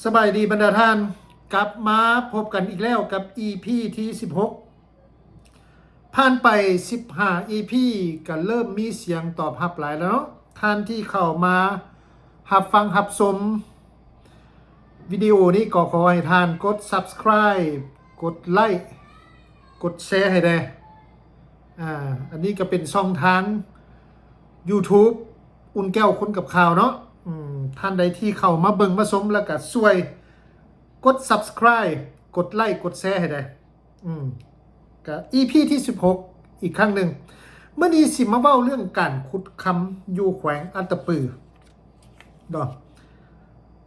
สบายดีบรรดาท่านกลับมาพบกันอีกแล้วกับ EP ที่16ผ่านไป15 EP ก็เริ่มมีเสียงตอบรับหลายแล้วเนาะท่านที่เข้ามารับฟังรับชมวิดีโอนี้ก็ขอให้ท่านกด Subscribe กดไลค์กดแชร์ให้ได้อันนี้ก็เป็นช่องทาง YouTube อุ่นแก้วคนกับข่าวเนาะท่านใดที่เข้ามาเบิ่งมาชมแล้วก็ช่วยกด Subscribe กดไลค์กดแชร์ให้ได้ก็ EP ที่16อีกครั้งหนึ่งเมื่อนี้สิมาเว้าเรื่องการขุดคำอยู่แขวงอัตตปือดอก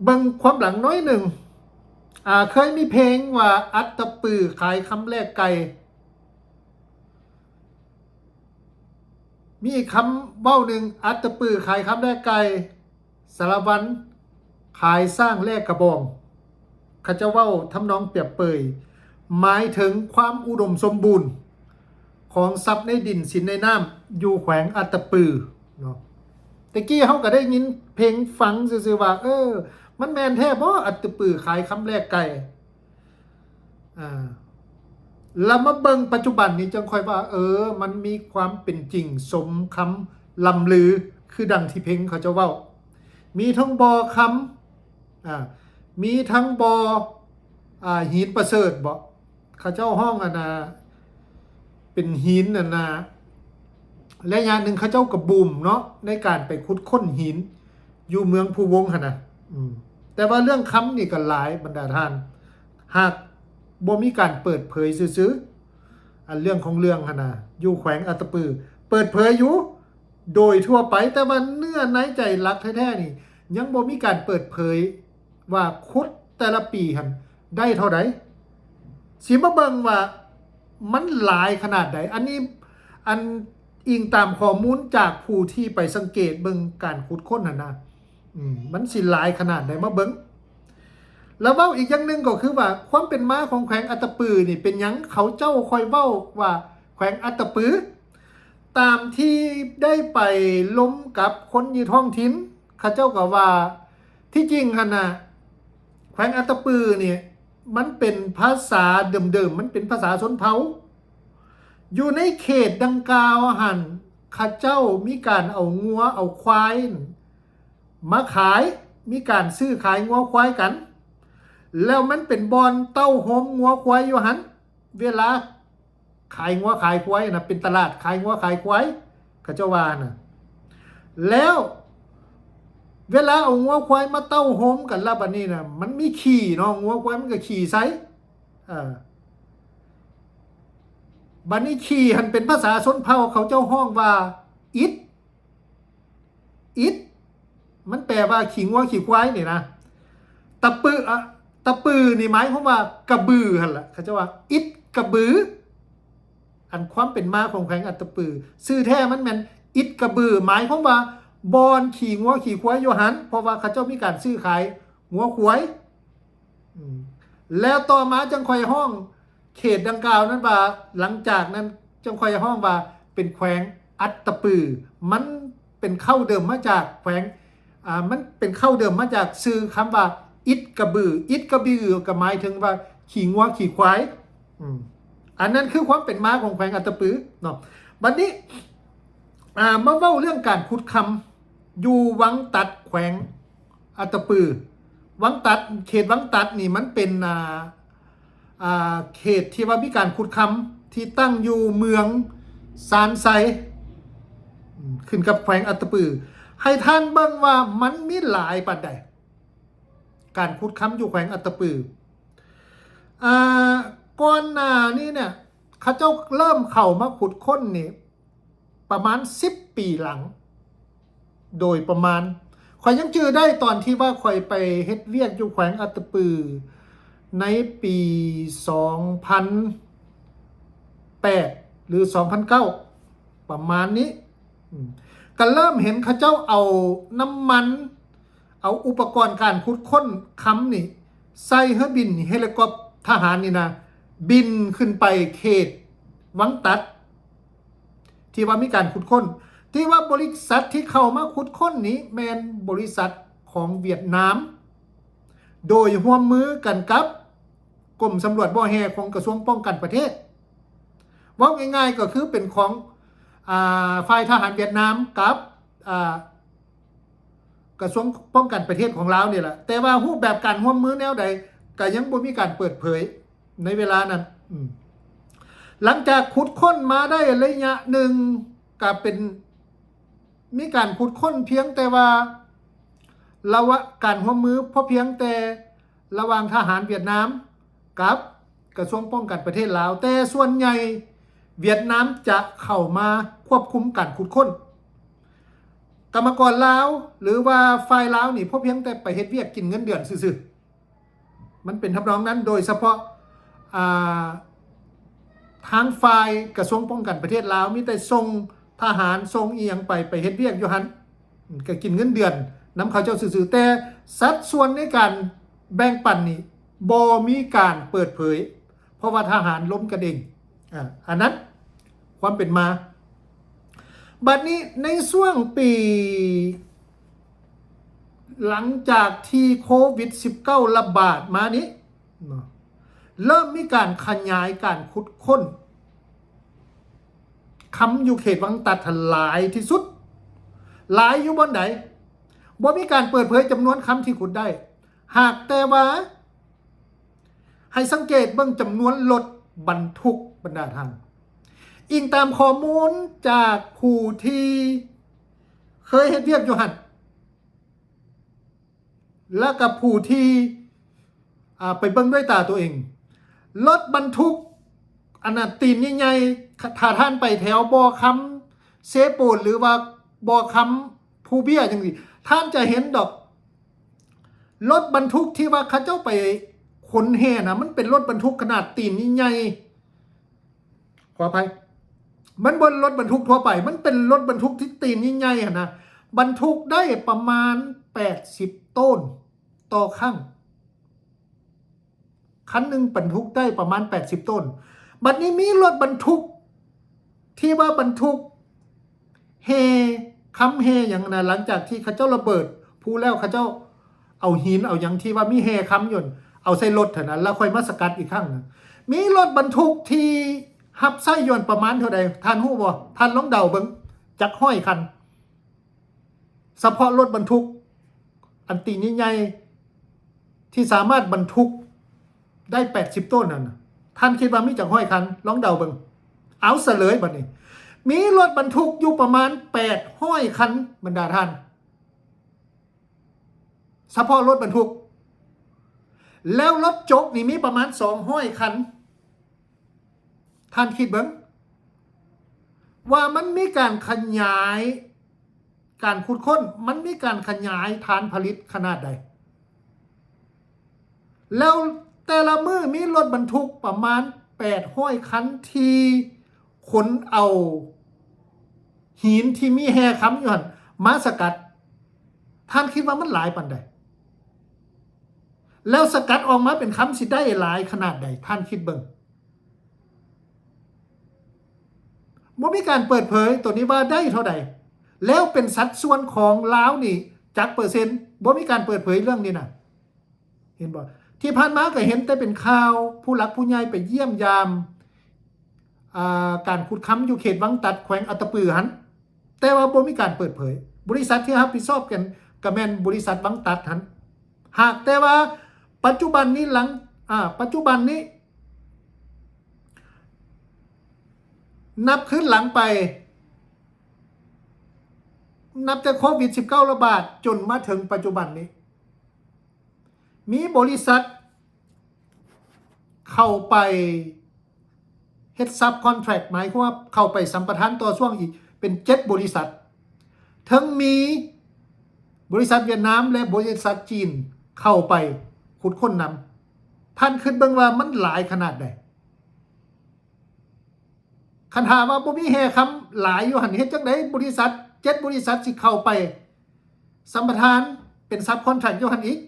เบิ่งความหลังน้อยหนึ่งเคยมีเพลงว่าอัตตปือขายคำแรกไก่มีคำเว้าหนึ่งอัตตปือขายคำแรกไก่สารวันขายสร้างแรกกระบองเขาจะเว้าทำนองเปรียบเปยหมายถึงความอุดมสมบูรณ์ของทรัพย์ในดินสินในน้ำอยู่แขวงอัตตปือเนาะตะกี้เขาก็ได้ยินเพลงฟังซื่อๆว่ามันแมนแท้บ่อัตตปือขายคำแรกไก่แล้วมาเบิ่งปัจจุบันนี้จังค่อยว่ามันมีความเป็นจริงสมคำลำลือคือดังที่เพลงเขาจะเว้ามีทั้งบอคำมีทั้งบอหินประเสริฐบ่เขาเจ้าห้องเป็นหินและอย่างหนึ่งเขาเจ้ากระบุมเนาะในการไปขุดค้นหินอยู่เมืองภูวงหั่นนะแต่ว่าเรื่องคำนี่ก็หลายบรรดาท่านหากบ่มีการเปิดเผยซื่อๆเรื่องของเรื่องหั่นนะอยู่แขวงอัตตปือเปิดเผยอยู่โดยทั่วไปแต่ว่าเนื้อในใจรักแท้ๆนี่ยังบ่มีการเปิดเผยว่าขุดแต่ละปีหั่นได้เท่าใดสิมาเบิ่งว่ามันหลายขนาดใดอันนี้อิงตามข้อมูลจากผู้ที่ไปสังเกตเบิ่งการขุดค้นหั่นนะมันสิหลายขนาดใดมาเบิ่งแล้วเว้าอีกอย่างนึงก็คือว่าความเป็นมาของแขวงอัตตปือนี่เป็นหยังเขาเจ้าค่อยเว้าว่าแขวงอัตตปือตามที่ได้ไปล้มกับคนอยู่ท้องถิ่นเขาเจ้าก็ว่าที่จริงหั่นน่ะแขวงอัตตปือเนี่ยมันเป็นภาษาเดิมๆมันเป็นภาษาชนเผ่าอยู่ในเขตดังกล่าวหั่นข้าเจ้ามีการเอางัวเอาควายมาขายมีการซื้อขายงัวควายกันแล้วมันเป็นบอนเต้าโฮมงัวควายอยู่หั่นเวลาขายงัวขายควายนะเป็นตลาดขายงัวขายควายข้าเจ้าว่านะแล้วเวลาเอางัวควายมาเต้าโฮมกันแล้วบัดนี้นะมันมีขี่เนาะงัวควายมันก็ขี่ไสบัดนี้ขี่หันเป็นภาษาชนเผ่าเขาเจ้าห้องว่าอิดมันแปลว่าขี่งัวขี่ควายนี่นะตะปือนี่หมายความว่ากระบือหั่นล่ะเขาเจ้าว่าอิดกระบืออันความเป็นมาของแขวงอัตตปือชื่อแท้มันแม่นอิดกระบือหมายความว่าบอนขี่งัวขี่ควายอยู่หันเพราะว่าเขาเจ้ามีการซื้อขายงัวควายแล้วต่อมาจังค่อยห้องเขตดังกล่าวนั้นว่าหลังจากนั้นจังค่อยห้องว่าเป็นแขวงอัตตปือมันเป็นเข้าเดิมมาจากแขวงมันเป็นเข้าเดิมมาจากชื่อคำว่าอิดกระบืออิดกระบือก็หมายถึงว่าขี่งัวขี่ควายอันนั้นคือความเป็นมาของแขวงอัตตปือเนาะบัดนี้มาเว้าเรื่องการขุดคำอยู่วังตัดแขวงอัตตปือวังตัดเขตวังตัดนี่มันเป็นเขตที่ว่ามีการขุดคำที่ตั้งอยู่เมืองซานไซขึ้นกับแขวงอัตตปือให้ท่านเบิ่งว่ามันมีหลายปานใดการขุดคำอยู่แขวงอัตตปือก่อนหน้านี้เนี่ยเขาเจ้าเริ่มเข้ามาขุดค้นนี่ประมาณ10 ปีหลังโดยประมาณข่อยยังจื้อได้ตอนที่ว่าข่อยไปเฮ็ดเวียกอยู่แขวงอัตตปือในปี2008หรือ2009ประมาณนี้ก็เริ่มเห็นเขาเจ้าเอาน้ำมันเอาอุปกรณ์การขุดค้นคำนี่ใส่เฮบินเฮลิคอปเตอร์ทหารนี่นะบินขึ้นไปเขตวังตัดที่ว่ามีการขุดค้นที่ว่าบริษัทที่เข้ามาขุดค้นนี้แมนบริษัทของเวียดนาม โดยร่วมมือกันกับกรมสำรวจบ่อแห่ของกระทรวงป้องกันประเทศว่าง่ายๆก็คือเป็นของฝ่ายทหารเวียดนามกับกระทรวงป้องกันประเทศของลาวนี่แหละแต่ว่ารูปแบบการร่วมมือแนวใดก็ยังบ่มีการเปิดเผยในเวลานั้นหลังจากขุดค้นมาได้ระยะหนึ่งก็เป็นมีการขุดค้นเพียงแต่ว่าระหว่างการร่วมมือเพราะเพียงแต่ระหว่างทหารเวียดนามกับกระทรวงป้องกันประเทศลาวแต่ส่วนใหญ่เวียดนามจะเข้ามาควบคุมการขุดค้นกรรมกรลาวหรือว่าฝ่ายลาวนี่เพราะเพียงแต่ไปเฮ็ดเวียกกินเงินเดือนซื่อๆมันเป็นทำนองนั้นโดยเฉพาะทางฝ่ายกระทรวงป้องกันประเทศลาวมีแต่ส่งทหารส่งอีหยังไปเฮ็ดเวียกอยู่หั่นก็กินเงินเดือนนำเขาเจ้าซื่อๆแต่สัดส่วนในการแบ่งปันนี่บ่มีการเปิดเผยเพราะว่าทหารล้มกันเองอันนั้นความเป็นมาบัดนี้ในช่วงปีหลังจากที่โควิด -19 ระบาดมานี้เริ่มมีการขยายการขุดค้นคำอยู่เขตวังตัดหลายที่สุดหลายอยู่บนไหนบ่มีการเปิดเผยจำนวนคำที่ขุดได้หากแต่ว่าให้สังเกตเบิ่งจำนวนรถบรรทุกบรรดาทางอิงตามข้อมูลจากผู้ที่เคยเฮ็ดเวียกอยู่หั่นและกับผู้ที่ไปเบิ่งด้วยตาตัวเองรถบรรทุกอันนั้นตีนใหญ่ๆถ้าท่านไปแถวบ่อคำเซโปนหรือว่าบ่อคำผู้เบี้ยจังซี่ท่านจะเห็นดอกรถบรรทุกที่ว่าเขาเจ้าไปขนแห่นะมันเป็นรถบรรทุกขนาดตีนใหญ่ขออภัยมันบนรถบรรทุกทั่วไปมันเป็นรถบรรทุกที่ตีนใหญ่ๆนะบรรทุกได้ประมาณ80ต้นต่อครั้งคันหนึ่งบรรทุกได้ประมาณ80ต้นบัดนี้มีรถบรรทุกที่ว่าบรรทุกเฮค้ำเฮอย่างนั้นหลังจากที่เขาเจ้าระเบิดผู้แล้วเขาเจ้าเอาหินเอาอย่างที่ว่ามีเฮค้ำยนต์เอาใส่รถเท่านั้นแล้วค่อยมาสกัดอีกครั้งนึงมีรถบรรทุกที่หับไส้ยนต์ประมาณเท่าใดท่านฮู้บ่ท่านลองเดาเบิ่งจักห้อยคันเฉพาะรถบรรทุกอันตีใหญ่ๆที่สามารถบรรทุกได้80ต้นนั่นท่านคิดว่ามีจักห้อยคันลองเดาเบิ่งเอาซะเลยบัดนี้มีรถบรรทุกอยู่ประมาณ800คันบรรดาท่านเฉพาะรถบรรทุกแล้วรถจกนี่มีประมาณ200คันท่านคิดเบิ่งว่ามันมีการขยายการขุดค้นมันมีการขยายฐานผลิตขนาดใดแล้วแต่ละมือมีรถบรรทุกประมาณ800คันที่ขนเอาหินที่มีแห่ค้ำอยู่หั่นมาสกัดท่านคิดว่ามันหลายปานใดแล้วสกัดออกมาเป็นค้ำสิได้หลายขนาดใดท่านคิดเบิ่งบ่มีการเปิดเผยตัวนี้ว่าได้เท่าใดแล้วเป็นสัดส่วนของลาวนี่จักเปอร์เซ็นต์บ่มีการเปิดเผยเรื่องนี้น่ะเห็นบ่ที่ผ่านมาก็เห็นแต่เป็นข่าวผู้หลักผู้ใหญ่ไปเยี่ยมยามการขุดค้ำอยู่เขตวังตัดแขวงอัตตปือหันแต่ว่าบ่มีการเปิดเผยบริษัทที่รับผิดชอบกันก็แม่นบริษัทวังตัดหันหากแต่ว่าปัจจุบันนี้นับขึ้นหลังไปนับแต่โควิด -19 ระบาดจนมาถึงปัจจุบันนี้มีบริษัทเข้าไปเฮ็ดซับคอนแทรคหมายความว่าเข้าไปสัมปทานต่อช่วงอีกเป็น7บริษัททั้งมีบริษัทเวียดนามและบริษัทจีนเข้าไปขุดค้นนำท่านคิดเบิ่งว่ามันหลายขนาดใดคันหาว่าบ่มีแห่คำหลายอยู่หั่นเฮ็ดจังได๋บริษัท7บริษัทสิเข้าไปสัมปทานเป็นซับคอนแทรคอยู่หั่นอีก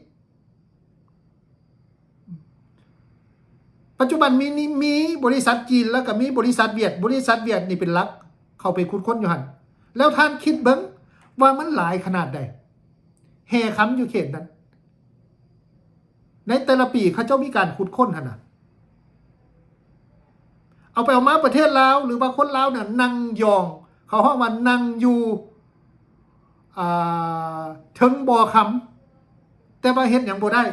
ปัจจุบันมีบริษัทจีนแล้วก็มีบริษัทเวียดนี่เป็นหลักเข้าไปขุดค้นอยู่หั่นแล้วท่านคิดเบิ่งว่ามันหลายขนาดใดแห่คำอยู่เขตนั้น ในแต่ละปีเขาเจ้ามีการขุดค้นหั่นน่ะเอาไปเอามาประเทศลาวหรือว่าคนลาวน่ะนั่งยอง เขาห้องว่านั่งอยู่ถึงบ่อคำแต่ว่าเฮ็ดหยังบ่ได้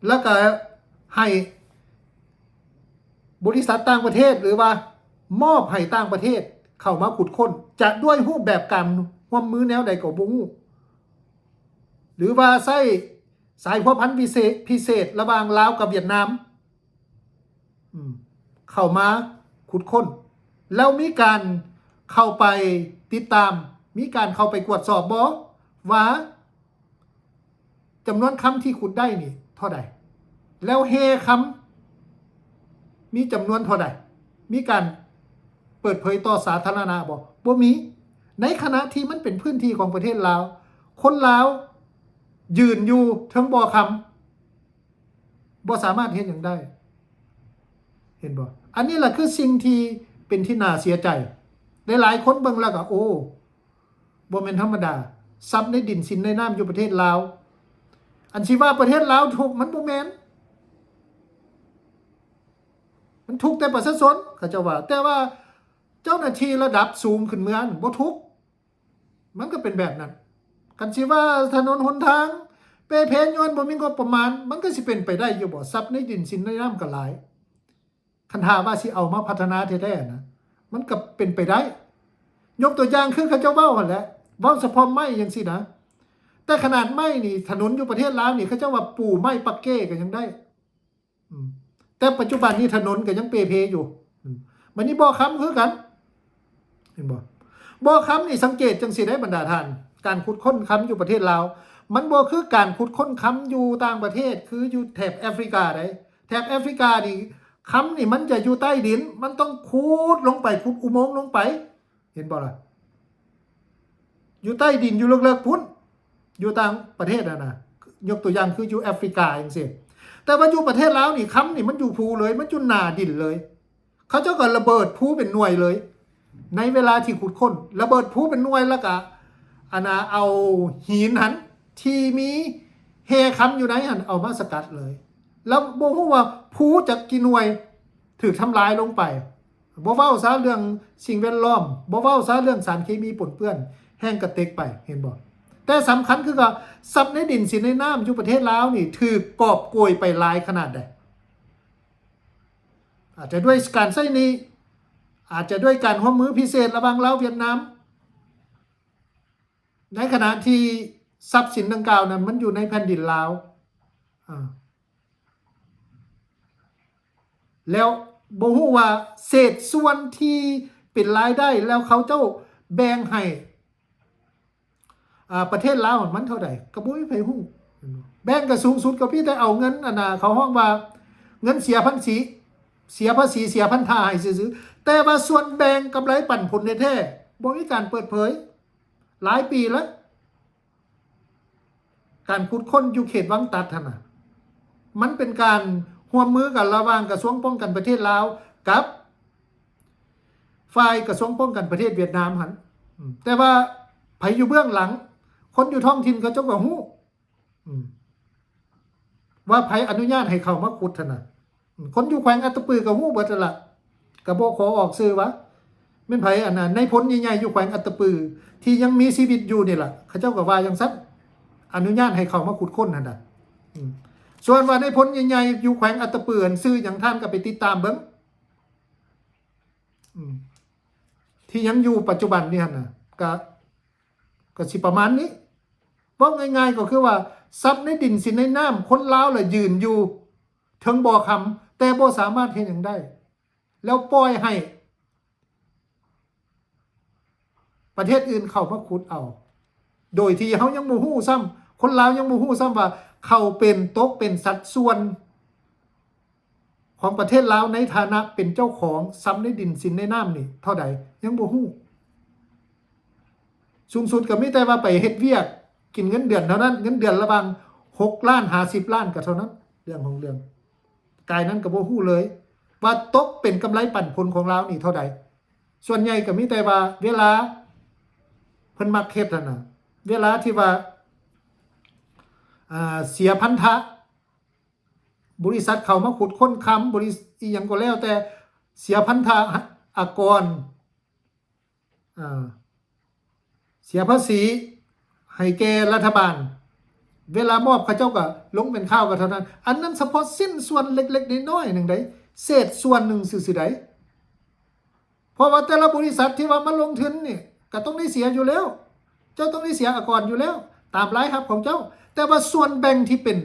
แล้วก็ให้บริษัทต่างประเทศหรือว่ามอบให้ต่างประเทศเข้ามาขุดค้นจะด้วยรูปแบบการร่วมมือแนวใดก็บ่ฮู้หรือว่าใช้สายพัวพันธุ์พิเศษระหว่างลาวกับเวียดนามเข้ามาขุดค้นแล้วมีการเข้าไปติดตามมีการเข้าไปตรวจสอบบ่ว่าจำนวนคำที่ขุดได้นี่เท่าใดแล้วเฮคำมีจำนวนเท่าใดมีการเปิดเผยต่อสาธารณะบ่มีในขณะที่มันเป็นพื้นที่ของประเทศลาวคนลาวยืนอยู่ทั้งบ่อคำบ่สามารถเห็นอย่างได้เห็นบ่อันนี้แหละคือสิ่งที่เป็นที่น่าเสียใจหลายๆคนเบิ่งแล้วก็โอ้บ่แม่นธรรมดาทรัพย์ในดินสินในน้ำอยู่ประเทศลาวอันสิว่าประเทศลาวถูกมันบ่แม่นมันถูกแต่ประชาชนเขาเจ้าว่าแต่ว่าเจ้าหน้าที่ระดับสูงขึ้นเมืองบ่ถูกมันก็เป็นแบบนั้นกันสิว่าถนนหนทางเปเพนย้อนบ่มีงบประมาณมันก็สิเป็นไปได้อยู่บ่ทรัพย์ในดินสินในน้ำก็หลายคันหาว่าสิเอามาพัฒนาแท้ๆนะมันก็เป็นไปได้ยกตัวอย่างคือเขาเจ้าเว้าหั่นแหละเว้าเฉพาะไม้จังซี่นะแต่ขนาดไม้นี่ถนนอยู่ประเทศลาวนี่เขาเจ้าว่าปูไม้ปักเก้ก็ยังได้แต่ปัจจุบันนี้ถนนก็ยังเปเพอยู่มันนี่บ่อค้ำคือกันเห็นบ่อค้ำนี่สังเกตจังสิได้บรรดาท่านการขุดค้นค้ำอยู่ประเทศลาวมันบ่คือการขุดค้นค้ำอยู่ต่างประเทศคืออยู่แถบแอฟริกาได้แถบแอฟริกานี่ค้ำนี่มันจะอยู่ใต้ดินมันต้องขุดลงไปขุดอุโมงค์ลงไปเห็นบ่ล่ะอยู่ใต้ดินอยู่ลึกๆพุ่นอยู่ต่างประเทศนะยกตัวอย่างคืออยู่แอฟริกาจังซี่แต่ว่าอยู่ประเทศลาวนี่ค้ำนี่มันอยู่ภูเลยมันอยู่หน้าดินเลยเขาเจ้าก็ระเบิดภูเป็นหน่วยเลยในเวลาที่ขุดค้นระเบิดภูเป็นหน่วยแล้วก็เอาหินหันที่มีเฮค้ำอยู่ไหนหันเอามาสกัดเลยแล้วบ่ฮู้ว่าภูจะกี่หน่วยถูกทำลายลงไปบ่เว้าซะเรื่องสิ่งแวดล้อมบ่เว้าซะเรื่องสารเคมีปนเปื้อนแห้งกระเตกไปเห็นบ่แต่สำคัญคือก็ทรัพย์ในดินสินในน้ำอยู่ประเทศลาวนี่ถูกกอบโกยไปหลายขนาดใดอาจจะด้วยการใช้นี้อาจจะด้วยการร่วมมือพิเศษระหว่างลาวเวียดนามในขณะที่ทรัพย์สินดังกล่าวนั้นมันอยู่ในแผ่นดินลาวแล้วบ่ฮู้ว่าเศษส่วนที่เป็นรายได้แล้วเขาเจ้าแบ่งให้ประเทศลาวมันเท่าใดก็บ่มีไผฮู้แบ่งก็สูงสุดก็พี่แต่เอาเงินเขาฮ้องว่าเงินเสียภาษีเสียภาษีเสียพันธะให้ซื่อๆแต่ว่าส่วนแบ่งกำไรปันผลแท้ๆบ่มีการเปิดเผยหลายปีแล้วการขุดค้นอยู่เขตวังตัดหั่นน่ะมันเป็นการร่วมมือกันระหว่างกระทรวงป้องกันประเทศลาวกับฝ่ายกระทรวงป้องกันประเทศเวียดนามหั่นแต่ว่าไผอยู่เบื้องหลังคนอยู่ท้องถิ่นเขาเจ้าก็ฮู้ว่าไผอนุญาตให้เข้ามาขุดหั่นน่ะคนอยู่แขวงอัตตปือก็ฮู้เบิดนั่นล่ะก็บ่ขอออกชื่อวะแม่นไผในพลใหญ่ๆอยู่แขวงอัตตปือที่ยังมีชีวิตอยู่นี่ล่ะเขาเจ้าก็ว่าจังซั่นอนุญาตให้เข้ามาขุดค้นนั่นน่ะส่วนว่าในพลใหญ่ๆอยู่แขวงอัตตปือซื้อหยังท่านก็ไปติดตามเบิ่งที่ยังอยู่ปัจจุบันนี่หั่นน่ะก็สิประมาณนี้ว่าง่ายๆก็คือว่าทรัพย์ในดินสินในน้ำคนลาวล่ะยืนอยู่ถึงบ่อคำแต่บ่สามารถเฮ็ดหยังได้แล้วปล่อยให้ประเทศอื่นเข้ามาขุดเอาโดยที่เฮายังบ่ฮู้ซ้ำคนลาวยังบ่ฮู้ซ้ำว่าเขาเป็นตกเป็นสัดส่วนของประเทศลาวในฐานะเป็นเจ้าของทรัพย์ในดินสินในน้ำนี่เท่าใดยังบ่ฮู้สูงสุดก็มีแต่ว่าไปเฮ็ดเวียกกินเงินเดือนเท่านั้นเงินเดือนระหว่าง6ล้าน50ล้านก็เท่านั้นเรื่องของเรื่องกายนั้นก็บ่ฮู้เลยว่าตกเป็นกำไรปันผลของลาวนี่เท่าใดส่วนใหญ่ก็มีแต่ว่าเวลาเพิ่นมักเฮ็ดนั่นน่ะเวลาที่ว่า เสียพันธะบริษัทเขามาขุดค้นค้ำบริษัทอีหยังก็แล้วแต่เสียพันธะอากรเสียภาษีให้แก่รัฐบาลเวลามอบเขาเจ้าก็ลงเป็นข้าวก็เท่านั้นอันนั้นเฉพาะสิ้นส่วนเล็กๆน้อยๆหนึ่งใดเศษส่วนหนึ่งสื่อใดเพราะว่าแต่ละบริษัทที่ว่ามาลงทุนนี่ก็ต้องได้เสียอยู่แล้วเจ้าต้องได้เสียอากรอยู่แล้วตามรายรับของเจ้าแต่ว่าส่วนแบ่งที่เป็น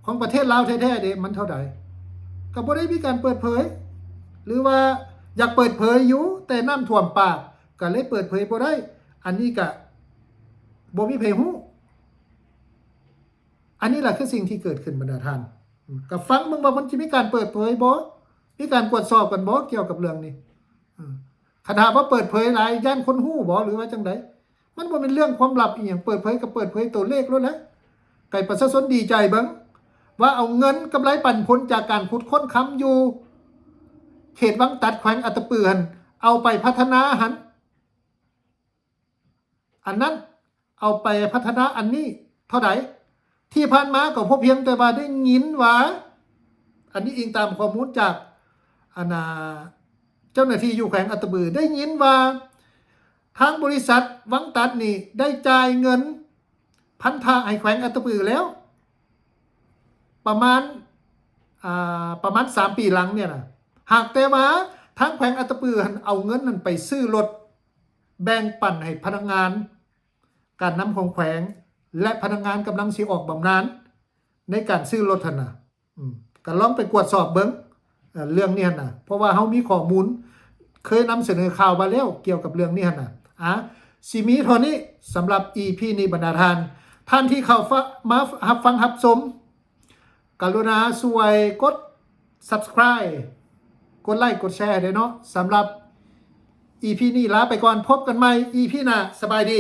ของประเทศลาวแท้ๆเด้มันเท่าใดก็บ่ได้มีการเปิดเผยหรือว่าอยากเปิดเผยอยู่แต่น้ำท่วมปากก็เลยเปิดเผยบ่ได้อันนี้ก็บ่มีไผฮู้อันนี้แหละคือสิ่งที่เกิดขึ้นบรรดาท่านก็ฟังมึงว่ามันจะมีการเปิดเผยบ่มีการตรวจสอบกันบ่เกี่ยวกับเรื่องนี้ขนาดว่าเปิดเผยหลายย่านคนฮู้บ่หรือว่าจังไดมันบ่เป็นเรื่องความลับอีหยังเปิดเผยก็เปิดเผยตัวเลขแล้วนะไก่ประชาชนดีใจเบิ่งว่าเอาเงินกำไรปันผลจากการขุดค้นค้ำอยู่เขตวังตัดแขวงอัตตปือหั่นเอาไปพัฒนาหั่นอันนั้นเอาไปพัฒนาอันนี้เท่าใดที่ผ่านมาก็พบเพียงแต่ว่าได้ยินว่าอันนี้อิงตามข้อมูลจากเจ้าหน้าที่อยู่แขวงอัตตปือได้ยินว่าทางบริษัทวังตัดนี่ได้จ่ายเงินพันธะให้แขวงอัตตปือแล้วประมาณ3 ปีหลังเนี่ยนะหากแต่ว่าทางแขวงอัตตปือเอาเงินนั้นไปซื้อรถแบ่งปันให้พนักงานการนำของแขวงและพนักงานกำลังสิออกบำนาญในการซื้อรถหั่นน่ะก็ลองไปตรวจสอบเบิ่งเรื่องนี้หั่นน่ะเพราะว่าเฮามีข้อมูลเคยนำเสนอข่าวมาแล้วเกี่ยวกับเรื่องนี้หั่นน่ะสิมีเท่านี้สำหรับ EP นี้บรรดาท่านที่เข้ามารับฟังรับชมกรุณาช่วยกด Subscribe กดไลค์กดแชร์ด้วยเนาะสำหรับ EP นี้ลาไปก่อนพบกันใหม่ EP หน้าสบายดี